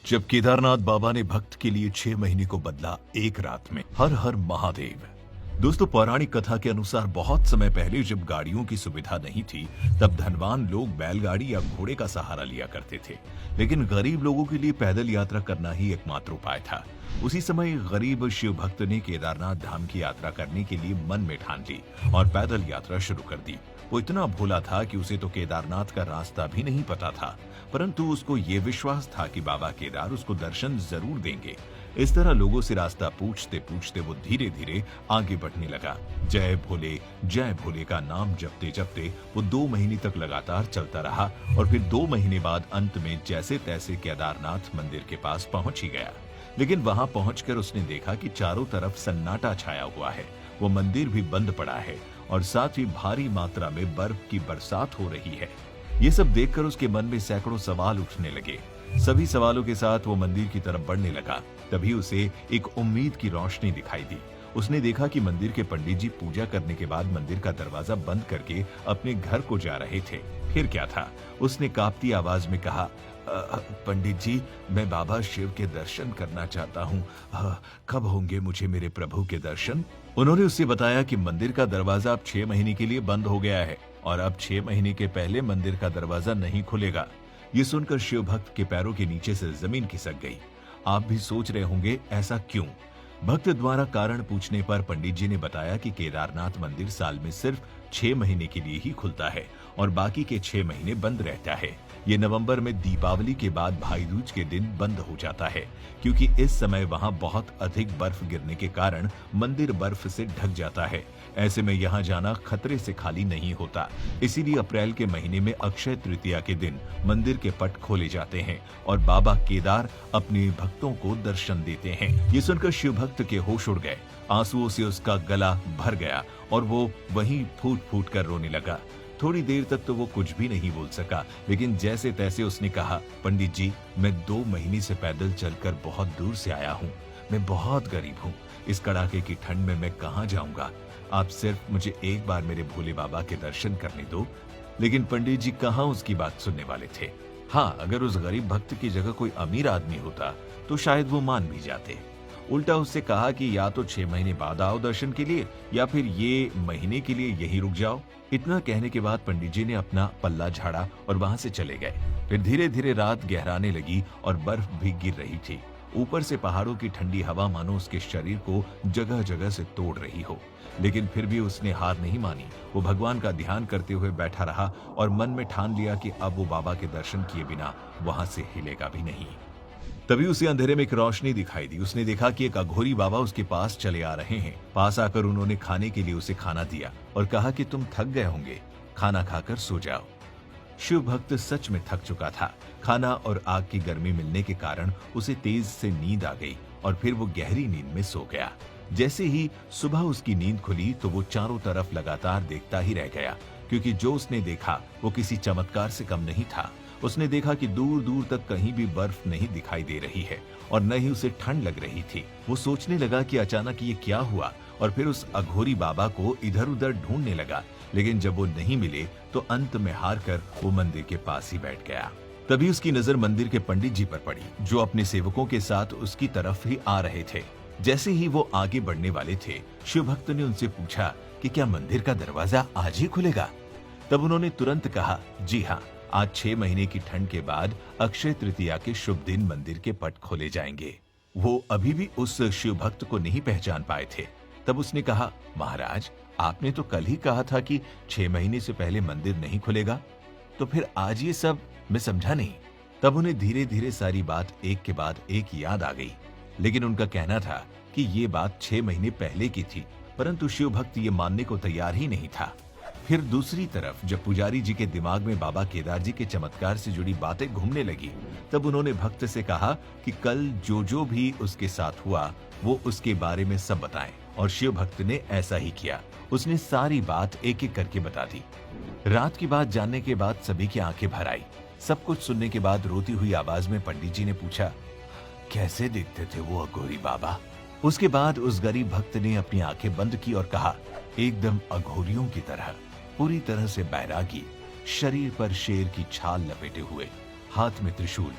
जब केदारनाथ बाबा ने भक्त के लिए 6 महीने को बदला एक रात में। हर हर महादेव। दोस्तों, पौराणिक कथा के अनुसार बहुत समय पहले जब गाड़ियों की सुविधा नहीं थी, तब धनवान लोग बैलगाड़ी या घोड़े का सहारा लिया करते थे, लेकिन गरीब लोगों के लिए पैदल यात्रा करना ही एकमात्र उपाय था। उसी समय गरीब शिव भक्त ने केदारनाथ धाम की यात्रा करने के लिए मन में ठान ली और पैदल यात्रा शुरू कर दी। वो इतना भोला था कि उसे तो केदारनाथ का रास्ता भी नहीं पता था, परंतु उसको ये विश्वास था कि बाबा केदार उसको दर्शन जरूर देंगे। इस तरह लोगों से रास्ता पूछते पूछते वो धीरे धीरे आगे बढ़ने लगा। जय भोले का नाम जपते जपते वो 2 महीने तक लगातार चलता रहा और फिर 2 महीने बाद अंत में जैसे तैसे केदारनाथ मंदिर के पास पहुंच ही गया। लेकिन वहां पहुंचकर उसने देखा कि चारों तरफ सन्नाटा छाया हुआ है, वो मंदिर भी बंद पड़ा है और साथ ही भारी मात्रा में बर्फ की बरसात हो रही है। ये सब देखकर उसके मन में सैकड़ों सवाल उठने लगे। सभी सवालों के साथ वो मंदिर की तरफ बढ़ने लगा। तभी उसे एक उम्मीद की रोशनी दिखाई दी। उसने देखा कि मंदिर के पंडित जी पूजा करने के बाद मंदिर का दरवाजा बंद करके अपने घर को जा रहे थे। फिर क्या था? उसने कांपती आवाज में कहा, पंडित जी, मैं बाबा शिव के दर्शन करना चाहता हूँ। कब होंगे मुझे मेरे प्रभु के दर्शन? उन्होंने उससे बताया कि मंदिर का दरवाजा अब 6 महीने के लिए बंद हो गया है और अब 6 महीने के पहले मंदिर का दरवाजा नहीं खुलेगा। ये सुनकर शिव भक्त के पैरों के नीचे से जमीन खिसक गई। आप भी सोच रहे होंगे ऐसा क्यों? भक्त द्वारा कारण पूछने पर पंडित जी ने बताया कि केदारनाथ मंदिर साल में सिर्फ 6 महीने के लिए ही खुलता है और बाकी के 6 महीने बंद रहता है। ये नवंबर में दीपावली के बाद भाई दूज के दिन बंद हो जाता है, क्योंकि इस समय वहां बहुत अधिक बर्फ गिरने के कारण मंदिर बर्फ से ढक जाता है। ऐसे में यहाँ जाना खतरे से खाली नहीं होता। इसीलिए अप्रैल के महीने में अक्षय तृतीया के दिन मंदिर के पट खोले जाते हैं और बाबा केदार अपने भक्तों को दर्शन देते हैं। ये सुनकर शिव भक्त के होश उड़ गए। आंसुओं से उसका गला भर गया और वो वहीं फूट फूट कर रोने लगा। थोड़ी देर तक तो वो कुछ भी नहीं बोल सका, लेकिन जैसे तैसे उसने कहा, पंडित जी, मैं 2 महीने से पैदल चलकर बहुत दूर से आया हूँ। मैं बहुत गरीब हूँ। इस कड़ाके की ठंड में मैं कहाँ जाऊंगा? आप सिर्फ मुझे एक बार मेरे भोले बाबा के दर्शन करने दो। लेकिन पंडित जी कहाँ उसकी बात सुनने वाले थे। हाँ, अगर उस गरीब भक्त की जगह कोई अमीर आदमी होता तो शायद वो मान भी जाते। उल्टा उससे कहा कि या तो 6 महीने बाद आओ दर्शन के लिए, या फिर ये महीने के लिए यहीं रुक जाओ। इतना कहने के बाद पंडित जी ने अपना पल्ला झाड़ा और वहां से चले गए। फिर धीरे धीरे रात गहराने लगी और बर्फ भी गिर रही थी। ऊपर से पहाड़ों की ठंडी हवा मानो उसके शरीर को जगह जगह से तोड़ रही हो, लेकिन फिर भी उसने हार नहीं मानी। वो भगवान का ध्यान करते हुए बैठा रहा और मन में ठान लिया कि अब वो बाबा के दर्शन किए बिना वहां से हिलेगा भी नहीं। तभी उसे अंधेरे में एक रोशनी दिखाई दी। उसने देखा कि एक अघोरी बाबा उसके पास चले आ रहे हैं। पास आकर उन्होंने खाने के लिए उसे खाना दिया और कहा कि तुम थक गए होंगे, खाना खाकर सो जाओ। शिव भक्त सच में थक चुका था। खाना और आग की गर्मी मिलने के कारण उसे तेज से नींद आ गई और फिर वो गहरी नींद में सो गया। जैसे ही सुबह उसकी नींद खुली तो वो चारों तरफ लगातार देखता ही रह गया, क्योंकि जो उसने देखा वो किसी चमत्कार से कम नहीं था। उसने देखा कि दूर दूर तक कहीं भी बर्फ नहीं दिखाई दे रही है और न ही उसे ठंड लग रही थी। वो सोचने लगा कि अचानक ये क्या हुआ और फिर उस अघोरी बाबा को इधर उधर ढूंढने लगा, लेकिन जब वो नहीं मिले तो अंत में हार कर वो मंदिर के पास ही बैठ गया। तभी उसकी नजर मंदिर के पंडित जी पर पड़ी, जो अपने सेवकों के साथ उसकी तरफ ही आ रहे थे। जैसे ही वो आगे बढ़ने वाले थे, शिव भक्त ने उनसे पूछा कि क्या मंदिर का दरवाजा आज ही खुलेगा? तब उन्होंने तुरंत कहा, जी हाँ, आज 6 महीने की ठंड के बाद अक्षय तृतीया के शुभ दिन मंदिर के पट खोले जाएंगे। वो अभी भी उस शिव भक्त को नहीं पहचान पाए थे। तब उसने कहा, महाराज, आपने तो कल ही कहा था कि 6 महीने से पहले मंदिर नहीं खुलेगा, तो फिर आज ये सब मैं समझा नहीं। तब उन्हें धीरे धीरे सारी बात एक के बाद एक याद आ गई, लेकिन उनका कहना था कि ये बात 6 महीने पहले की थी, परंतु शिव भक्त ये मानने को तैयार ही नहीं था। फिर दूसरी तरफ जब पुजारी जी के दिमाग में बाबा केदार जी के चमत्कार से जुड़ी बातें घूमने लगी, तब उन्होंने भक्त से कहा कि कल जो जो भी उसके साथ हुआ वो उसके बारे में सब बताएं, और शिव भक्त ने ऐसा ही किया। उसने सारी बात एक एक करके बता दी। रात की बात जानने के बाद सभी की आंखें भर आई। सब कुछ सुनने के बाद रोती हुई आवाज में पंडित जी ने पूछा, कैसे दिखते थे वो अघोरी बाबा? उसके बाद उस गरीब भक्त ने अपनी आंखें बंद की और कहा, एकदम अघोरियों की तरह, पूरी तरह से बैरागी, शरीर पर शेर की छाल लपेटे हुए, हाथ में त्रिशूल,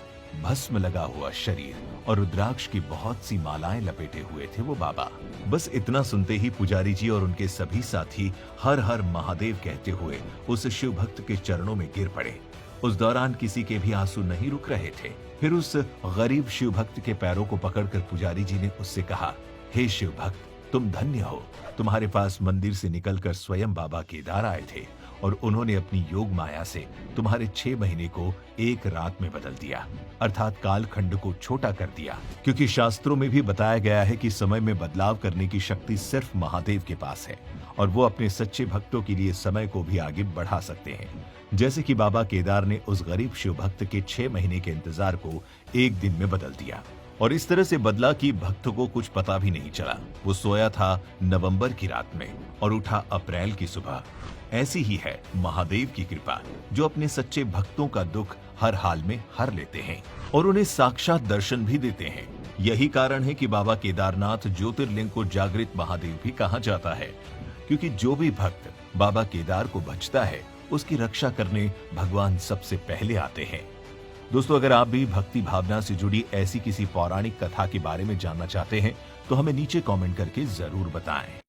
भस्म लगा हुआ शरीर और रुद्राक्ष की बहुत सी मालाएं लपेटे हुए थे वो बाबा। बस इतना सुनते ही पुजारी जी और उनके सभी साथी हर हर महादेव कहते हुए उस शिव भक्त के चरणों में गिर पड़े। उस दौरान किसी के भी आंसू नहीं रुक रहे थे। फिर उस गरीब शिव भक्त के पैरों को पकड़कर पुजारी जी ने उससे कहा, हे शिव भक्त, तुम धन्य हो। तुम्हारे पास मंदिर से निकलकर स्वयं बाबा केदार आए थे और उन्होंने अपनी योग माया से तुम्हारे 6 महीने को एक रात में बदल दिया, अर्थात कालखंड को छोटा कर दिया। क्योंकि शास्त्रों में भी बताया गया है कि समय में बदलाव करने की शक्ति सिर्फ महादेव के पास है और वो अपने सच्चे भक्तों के लिए समय को भी आगे बढ़ा सकते हैं। जैसे कि बाबा केदार ने उस गरीब शिव भक्त के 6 महीने के इंतजार को एक दिन में बदल दिया और इस तरह से बदला कि भक्त को कुछ पता भी नहीं चला। वो सोया था नवंबर की रात में और उठा अप्रैल की सुबह। ऐसी ही है महादेव की कृपा, जो अपने सच्चे भक्तों का दुख हर हाल में हर लेते हैं और उन्हें साक्षात दर्शन भी देते हैं। यही कारण है कि बाबा केदारनाथ ज्योतिर्लिंग को जागृत महादेव भी कहा जाता है, क्योंकि जो भी भक्त बाबा केदार को भजता है उसकी रक्षा करने भगवान सबसे पहले आते हैं। दोस्तों, अगर आप भी भक्ति भावना से जुड़ी ऐसी किसी पौराणिक कथा के बारे में जानना चाहते हैं तो हमें नीचे कमेंट करके जरूर बताएं।